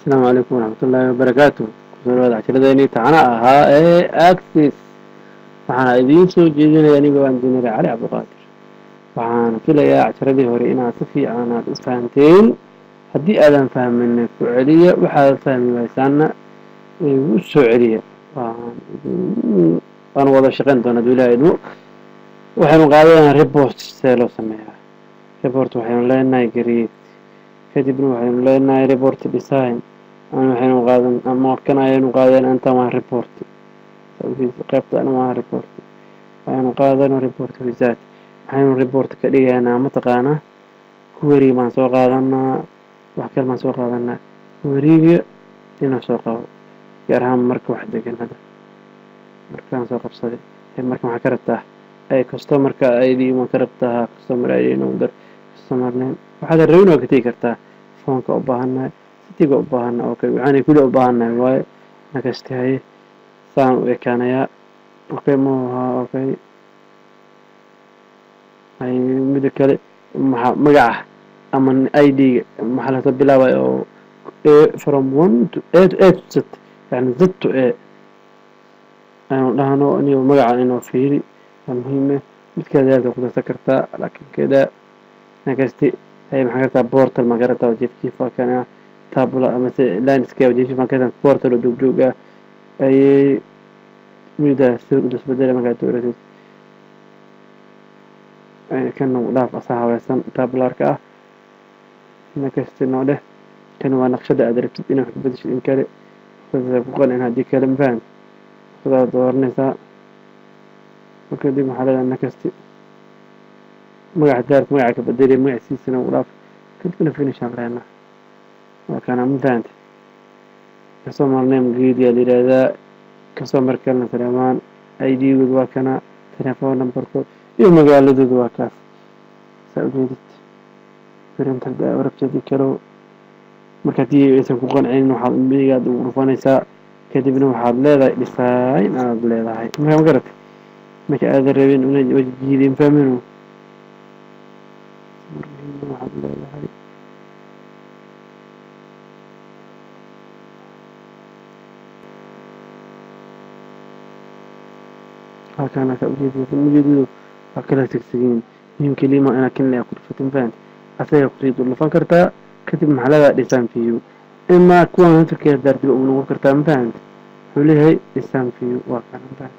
السلام عليكم ورحمة الله وبركاته. kusoo cashiradeenii taxana ahaa ee Axis waxaan idiin soo jeedinaya anigoo ah Injineer Cali Cabdiqaadir. waxaan filayaa casharadii hore inaad si fiican aad u fahanteen. haddii aadan fahmin ku celiya, waxaad fahmi waysaana u soo celiya. waan wada shaqayn doonaa duulaaynu. waxaynu qaadanaynaa report see loo sameeyaa. report waxaynu leenahay grade, kadibna waxaynu leenahay report design. waxaynu qaadan ama kan ayaynu qaadeen inta waa report qaybta waa report. waxaynu qaadanaa report wizard. waxaynu report ka dhigaynaa mataqaanaa query maan soo qaadanaa, wax kale maan soo qaadanaa. query-ga inuu soo qabo gaar ahaan marka wax degan hada markaan soo qabsaday marka waxaa ka rabtaa ay customer-ka ID ma ka rabtaa customer ID number customer name waxaad rabin oo ka tagi kartaa phone-ka u baahannahay sitiga u baahannahay okay waxaan kula u baahannahay waaye nakastahay saan u ekaanayaa okay okay ay mid kale magaca ama ID-ga maxaa la bilaabay oo from 1 to 8 to 8 يعني Z to A أنا لهنا إني ومجا إنه فيري المهم بتكذا تأخذ سكرتا لكن كده نكستي هي محاجة بورتال ما قرأتها وجيف كيف كان تابلا مثلا لاندسكيب وجيف ما كان بورتال ودوجوجا أي ميدا سودس بدل ما قالت ورث كانوا لا فصاحة ويسن تابلا ركعة نكستي نوده كانوا نقشة أدركت إنه بدش إنكار فقال إن هذه كلام فان خذ دورنيسا وكذي محلل نكستي مقع دارك مقع كبدري مقع سيسنا وراف كنت كنا فيني شغلنا وكان مفانت كسمر نيم جديد اللي هذا كسمر كلنا سليمان ID وكنا تلفون نمبر كود يوم قال له ذو كاس سأجدت فرنت هذا وربتدي كلو markii aysan ku qancin waxa midigaad u rufanaysaa kadibna waxaad leedahay design aad leedahay ma garat marka aad rabin inaad wajigidin fahmino waxaad leedahay halkaan ka ujeedo kala tagsiin yimkii lima ana kinna ku fatin fahant asay ku rido lafan kartaa كتب محلها لسان فيو إما كون هتركي دارتي بأمور كرتا مفاهمت حولي لسان فيو واقعا مفاهمت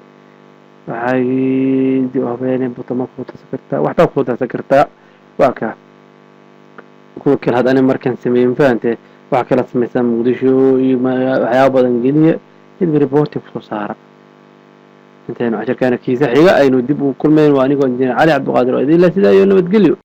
وحاجي دي وهبيني بطمق خوتا سكرتا وحتا خوتا سكرتا واقعا كل هذا أنا مركن سمي مفاهمت وحكا لا سمي سام مقدشو وحيابا انجلية يدي ريبورتي بخصارة انتين عشر كان كيسا حيقا أينو ديبو كل مين وانيقو انجين علي عبد القادر وإذن لا سيدا يونا بتقليو